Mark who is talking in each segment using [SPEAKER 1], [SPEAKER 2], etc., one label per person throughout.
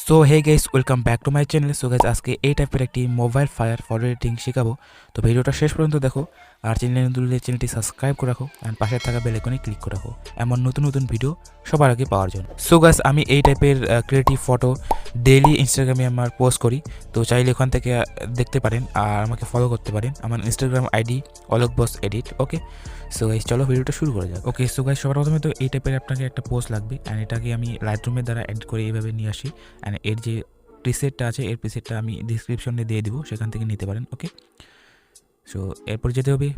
[SPEAKER 1] So hey guys, welcome back to my channel. So guys, আজকে এই টাইপের একটি মোবাইল ফায়ার ফটো এডিটিং শেখাবো। তো ভিডিওটা শেষ পর্যন্ত দেখো, আর চ্যানেলটি সাবস্ক্রাইব করে রাখো অ্যান্ড পাশে থাকা বেল আইকনে ক্লিক করে রাখো এমন নতুন নতুন ভিডিও সবার আগে পাওয়ার জন্য। সো গাইস, আমি এই টাইপের ক্রিয়েটিভ ফটো ডেইলি ইনস্টাগ্রামে আমার পোস্ট করি। তো চাইলে ওখান থেকে দেখতে পারেন আর আমাকে ফলো করতে পারেন। আমার ইনস্টাগ্রাম আইডি অলক বস এডিট। ওকে, সো গাইস চলো ভিডিওটা শুরু করা যাক। ওকে, সো গাইস সবার প্রথমে তো এই টাইপের আপনাকে একটা পোস্ট লাগবে অ্যান্ড এটাকে আমি লাইটরুমের দ্বারা এডিট করে এইভাবে নিয়ে আসি। অ্যান্ড এর যে প্রিসেটটা আছে, এর প্রিসেটটা আমি ডিসক্রিপশনে দিয়ে দিব, সেখান থেকে নিতে পারেন। ওকে, সো এরপর যেতে হবে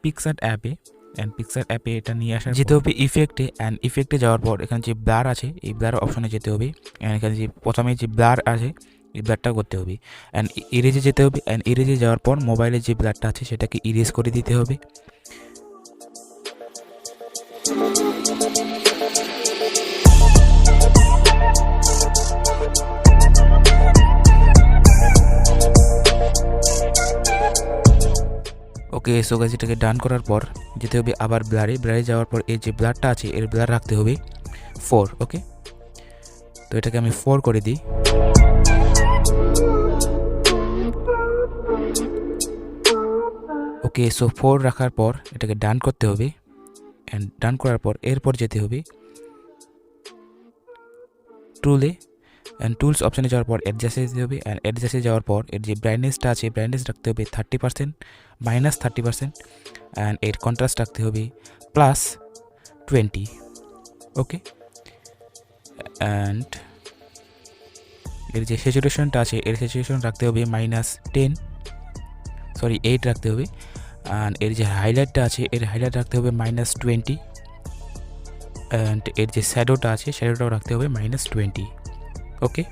[SPEAKER 1] পিক্সআর্ট অ্যাপে। অ্যান্ড পিক্সআর্ট অ্যাপে এটা নিয়ে আসার যেতে হবে ইফেক্টে। অ্যান্ড ইফেক্টে যাওয়ার পর এখানে যে ব্লার আছে, এই ব্লার অপশনে যেতে হবে। অ্যান্ড এখানে যে প্রথমে যে ব্লার আছে, এই ব্লারটা করতে হবে। অ্যান্ড ইরেজে যেতে হবে। অ্যান্ড ইরেজে যাওয়ার পর মোবাইলের যে ব্লারটা আছে সেটাকে ইরেজ করে দিতে হবে। ওকে, সো গাইস এটাকে ডান করার পর যেতে হবে আবার ব্লারে যাওয়ার পর এই যে ব্লারটা আছে এর ব্লার রাখতে হবে 4। ওকে, তো এটাকে আমি 4 করে দিই। ওকে, সো 4 রাখার পর এটাকে ডান করতে হবে। অ্যান্ড ডান করার পর এরপর যেতে হবে টুলে। অ্যান্ড টুলস অপশানে যাওয়ার পর অ্যাডজাস্টে যেতে হবে। অ্যান্ড অ্যাডজাস্টে যাওয়ার পর এর যে ব্রাইটনেসটা আছে, ব্রাইটনেস রাখতে হবে 30%, -30%। অ্যান্ড এর কন্ট্রাস্ট রাখতে হবে +20। ওকে, অ্যান্ড এর যে স্যাচুরেশনটা আছে, এর স্যাচুরেশন রাখতে হবে -8 রাখতে হবে। অ্যান্ড এর যে হাইলাইটটা আছে, এর হাইলাইট রাখতে হবে -20। অ্যান্ড এর যে শ্যাডোটা আছে, শ্যাডোটাও রাখতে হবে -20। ওকে,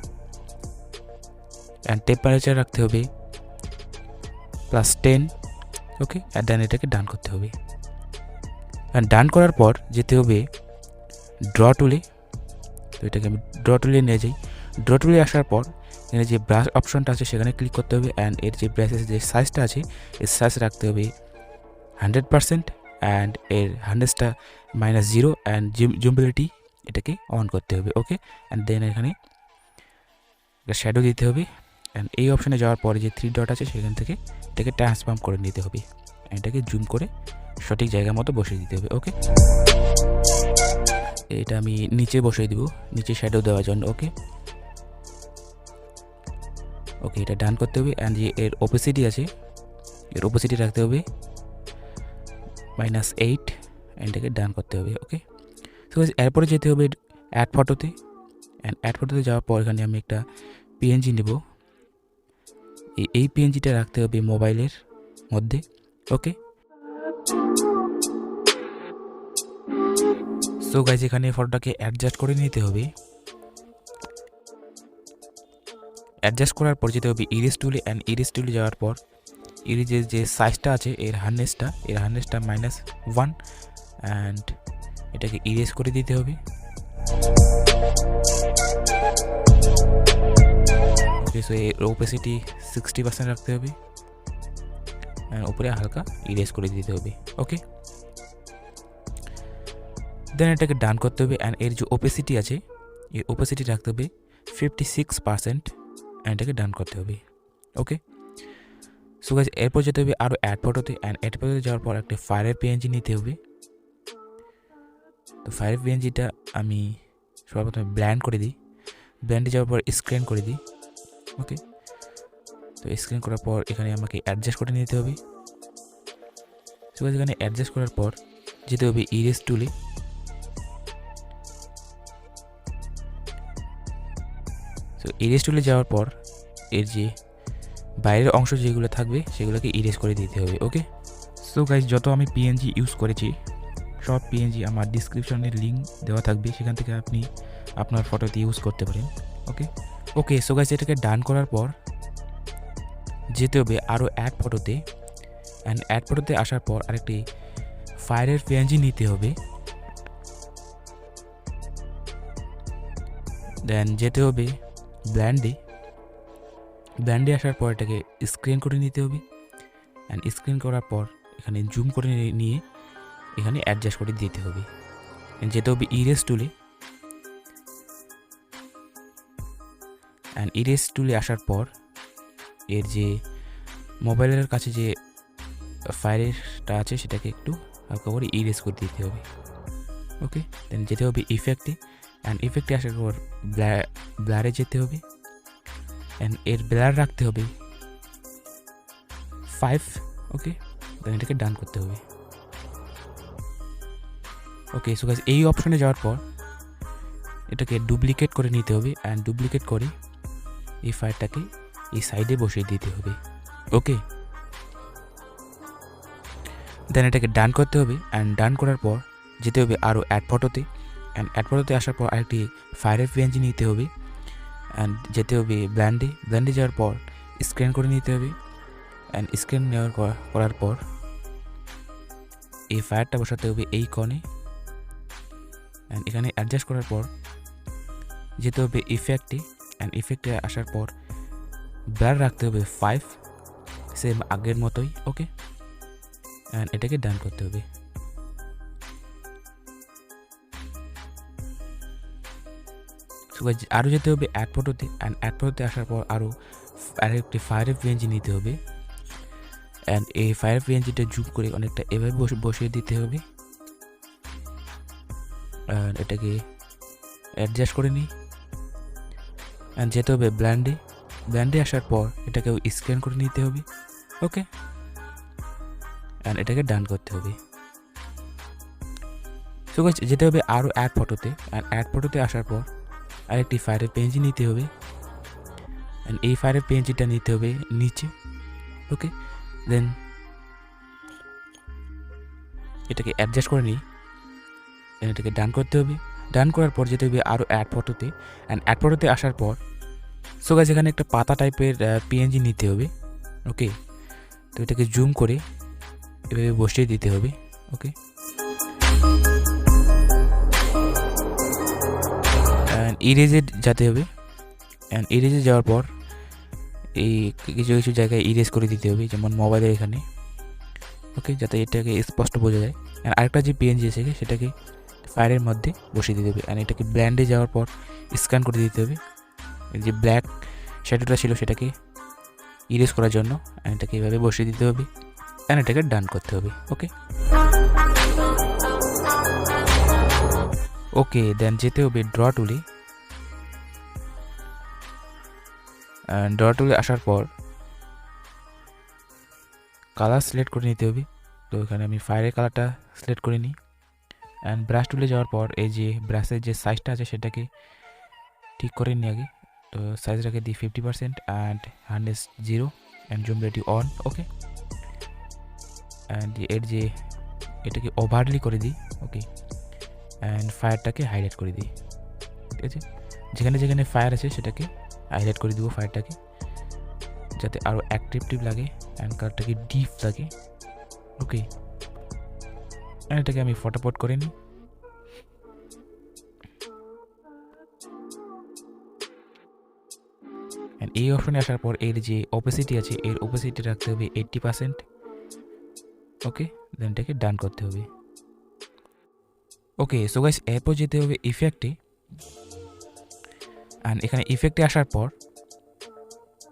[SPEAKER 1] অ্যান্ড টেম্পারেচার রাখতে হবে +10। ওকে, অ্যান্ড দেন এটাকে ডান করতে হবে। অ্যান্ড ডান করার পর যেতে হবে ড্র টুলে। তো এটাকে আমি ড্র টুলে নিয়ে যাই। ড্র টুলে আসার পর এখানে যে ব্রাশ অপশনটা আছে সেখানে ক্লিক করতে হবে। অ্যান্ড এর যে ব্রাশের যে সাইজটা আছে, এর সাইজ রাখতে হবে 100%। অ্যান্ড এর 100টা -0। অ্যান্ড জুমেবিলিটি এটাকে অন করতে হবে। ওকে, অ্যান্ড দেন এখানে শ্যাডো দিতে হবে। অ্যান্ড এই অপশানে যাওয়ার পরে যে 3 ডট আছে সেখান থেকে এটাকে ট্রান্সফর্ম করে নিতে হবে। এটাকে জুম করে সঠিক জায়গা মতো বসিয়ে দিতে হবে। ওকে, এটা আমি নিচে বসিয়ে দিব, নিচে শ্যাডো দেওয়ার জন্য। ওকে, ওকে, এটা ডান করতে হবে। অ্যান্ড যে এর ওপেসিটি আছে, এর ওপেসিটি রাখতে হবে -8। এটাকে ডান করতে হবে। ওকে, সো এরপরে যেতে হবে অ্যাড ফটোতে। অ্যান্ড অ্যাড ফটোতে যাওয়ার পর এখানে আমি একটা পিএনজি নেব। এই পিএনজিটা রাখতে হবে মোবাইলের মধ্যে। ওকে, সো গাইজ এখানে ফটোটাকে অ্যাডজাস্ট করে নিতে হবে। অ্যাডজাস্ট করার পর যেতে হবে ইরেজ টুলে। অ্যান্ড ইরেজ টুলে যাওয়ার পর ইরেজের যে সাইজটা আছে, এর হার্নেসটা -1। অ্যান্ড এটাকে ইরেজ করে দিতে হবে। ওকে, সো এর ওপেসিটি 60% রাখতে হবে। অ্যান্ড উপরে হালকা ইরেজ করে দিতে হবে। ওকে, দেন এটাকে ডান করতে হবে। অ্যান্ড এর যে ওপেসিটি আছে, এর ওপেসিটি রাখতে হবে 56%। অ্যান্ড এটাকে ডান করতে হবে। ওকে, সো গাইস এরপর যেতে হবে আরও অ্যাড ফটোতে। অ্যান্ড অ্যাড ফটোতে যাওয়ার পর একটা ফায়ারের পিএনজি নিতে হবে। তো ফায়ারের পিএনজিটা আমি সর্বপ্রথমে ব্ল্যান্ড করে দিই। ব্ল্যান্ডে যাওয়ার পর স্ক্রিন করে দিই। ওকে, তো স্ক্রিন করার পর এখানে আমাকে অ্যাডজাস্ট করে নিতে হবে। সো গাইস এখানে অ্যাডজাস্ট করার পর যেতে হবে ইরেজ টুলে। সো ইরেজ টুলে যাওয়ার পর এর যে বাইরের অংশ যেগুলো থাকবে সেগুলোকে ইরেজ করে দিতে হবে। ওকে, সো গাইস যত আমি পিএনজি ইউজ করেছি সব পিএনজি আমার ডিসক্রিপশনের লিঙ্ক দেওয়া থাকবে, সেখান থেকে আপনি আপনার ফটোতে ইউজ করতে পারেন। ওকে, ওকে, সো গাইস এটাকে ডান করার পর যেতে হবে আরও অ্যাড ফটোতে। অ্যান্ড অ্যাড ফটোতে আসার পর আরেকটি ফায়ারের পিএনজি নিতে হবে। দেন যেতে হবে ব্ল্যান্ডে আসার পর এটাকে স্ক্রিন করে নিতে হবে। অ্যান্ড স্ক্রিন করার পর এখানে জুম করে নিয়ে এখানে অ্যাডজাস্ট করে দিতে হবে। যেতে হবে ইরেজ টুলে। অ্যান্ড ইরেজ টুলে আসার পর এর যে মোবাইলের কাছে যে ফায়ারটা আছে সেটাকে একটু হালকা করে ইরেজ করে দিতে হবে। ওকে, দেন যেতে হবে ইফেক্টে, অ্যান্ড ইফেক্টে আসার পর ব্লারে যেতে হবে, অ্যান্ড এর ব্লার রাখতে হবে 5। ওকে, দেন এটাকে ডান করতে হবে। ওকে, সো গাইস এই অপশনে যাওয়ার পর এটাকে ডুপ্লিকেট করে নিতে হবে, অ্যান্ড ডুপ্লিকেট করে এই ফায়ারটাকে এই সাইডে বসিয়ে দিতে হবে। ওকে, দেন এটাকে ডান করতে হবে, অ্যান্ড ডান করার পর যেতে হবে আরও অ্যাড ফটোতে, অ্যান্ড অ্যাড ফটোতে আসার পর আরেকটি ফায়ারের পিএনজি নিতে হবে, অ্যান্ড যেতে হবে ব্ল্যান্ডে যাওয়ার পর স্ক্যান করে নিতে হবে, অ্যান্ড স্ক্যান নেওয়ার করার পর এই ফায়ারটা বসাতে হবে এই কনে, অ্যান্ড এখানে অ্যাডজাস্ট করার পর যেতে হবে ইফেক্টে, অ্যান্ড ইফেক্টে আসার পর ব্লার রাখতে হবে 5, সেম আগের মতোই। ওকে, অ্যান্ড এটাকে ডান করতে হবে। আরও যেতে হবে অ্যাড ফটোতে, অ্যান্ড অ্যাড ফটোতে আসার পর আরেকটি ফায়ারের পিএনজি নিতে হবে, অ্যান্ড এই ফায়ার পিএনজিটা জুম করে অনেকটা এভাবে বসিয়ে দিতে হবে, অ্যান্ড এটাকে অ্যাডজাস্ট করে নিই, অ্যান্ড যেতে হবে ব্ল্যান্ডে আসার পর এটাকেও স্ক্যান করে নিতে হবে। ওকে, অ্যান্ড এটাকে ডান করতে হবে। সো গাইস যেতে হবে আরও অ্যাড ফটোতে, অ্যান্ড অ্যাড ফটোতে আসার পর আরেকটি ফায়ারের পিএনজি নিতে হবে, অ্যান্ড এই ফায়ারের পিএনজিটা নিতে হবে নিচে। ওকে, দেন এটাকে অ্যাডজাস্ট করে নিই, এটাকে ডান করতে হবে। ডান করার পর যেতে হবে আরও অ্যাড ফটোতে, অ্যান্ড অ্যাড ফটোতে আসার পর সো গাইস এখানে একটা পাতা টাইপের পিএনজি নিতে হবে। ওকে, তো এটাকে জুম করে এভাবে বসিয়ে দিতে হবে। ওকে, অ্যান্ড ইরেজে যেতে হবে, অ্যান্ড ইরেজে যাওয়ার পর এই কিছু কিছু জায়গায় ইরেজ করে দিতে হবে, যেমন মোবাইলের এখানে। ওকে, যাতে এটাকে স্পষ্ট বোঝা যায়। অ্যান্ড আরেকটা যে পিএনজি আছে সেটাকে ফায়ারের মধ্যে বসিয়ে দিতে হবে, অ্যান্ড এটাকে ব্ল্যান্ডে যাওয়ার পর স্ক্যান করে দিতে হবে, যে ব্ল্যাক শ্যাডোটা ছিল সেটাকে ইরেজ করার জন্য, অ্যান্ড এটাকে এইভাবে বসিয়ে দিতে হবে, অ্যান্ড এটাকে ডান করতে হবে। ওকে, ওকে, দেন যেতে হবে ড্র টুলে, ড্র টুলে আসার পর কালার সিলেক্ট করে নিতে হবে। তো এখানে আমি ফায়ারের কালারটা সিলেক্ট করে নিই, অ্যান্ড ব্রাশ টুলে যাওয়ার পর এই যে ব্রাশের যে সাইজটা আছে সেটাকে ঠিক করে নিই আগে। তো সাইজ রেখে দিই 50%, and hardness 0, and zoom ready on. Okay, and এর যে এটাকে ওভারলি করে দিই। ওকে, অ্যান্ড ফায়ারটাকে হাইলাইট করে দিই। ঠিক আছে, যেখানে যেখানে ফায়ার আছে সেটাকে হাইলাইট করে দিব ফায়ারটাকে, যাতে আরও অ্যাট্রাকটিভ লাগে, অ্যান্ড কালারটাকে ডিপ লাগে। ওকে, অ্যান্ড এটাকে আমি ফটোপট করে নিই। অ্যান্ড এই অপশনে আসার পর এর যে অপোসিটি আছে এর অপোসিটি রাখতে হবে 80%। ওকে, দেন এটাকে ডান করতে হবে। ওকে, সো গাইস এরপর যেতে হবে ইফেক্টে, অ্যান্ড এখানে ইফেক্টে আসার পর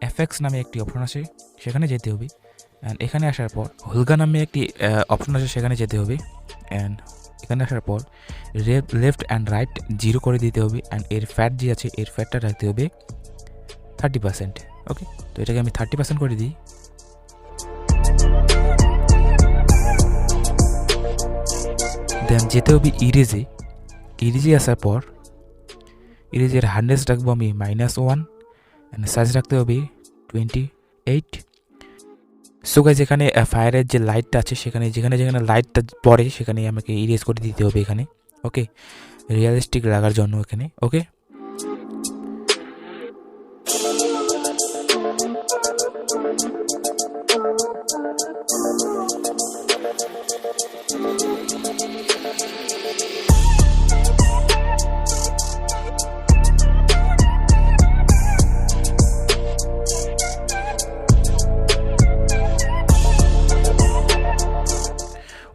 [SPEAKER 1] এফএক্স নামে একটি অপশন আছে সেখানে যেতে হবে, অ্যান্ড এখানে আসার পর হুলগা নামে একটি অপশন আছে সেখানে যেতে হবে, অ্যান্ড এখানে আসার পর লেফট অ্যান্ড রাইট 0 করে দিতে হবে, অ্যান্ড এর ফ্যাট যে আছে এর ফ্যাটটা রাখতে হবে 30%। ওকে, তো এটাকে আমি 30% করে দিই। দেন যেতে হবে ইরেজে আসার পর ইরেজের হার্ডনেস রাখবো আমি -1, অ্যান্ড সাইজ রাখতে হবে 28। সো গাইস এখানে ফায়ারের যে লাইটটা আছে সেখানে যেখানে যেখানে লাইটটা পড়ে সেখানে আমাকে ইরেজ করে দিতে হবে এখানে। ওকে, রিয়েলিস্টিক লাগার জন্য এখানে। ওকে,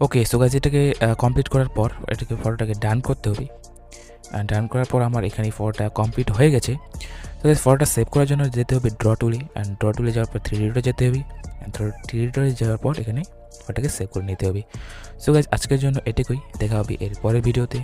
[SPEAKER 1] ওকে, সো গাইস এটাকে কমপ্লিট করার পর এটাকে ফটোটাকে ডান করতে হবে, ডান করার পর আমার এখানে ফটোটা কমপ্লিট হয়ে গেছে। তো গাইস ফটোটা সেভ করার জন্য যেতে হবে ড্র টুলে, অ্যান্ড ড্র টুলে যাওয়ার পর 3D এডিটরে যেতে হবে, অ্যান্ড 3D এডিটরে যাওয়ার পর এখানে ফটোটাকে সেভ করে নিতে হবে। সো গাইস আজকের জন্য এটুকুই, দেখা হবে এর পরের ভিডিওতে।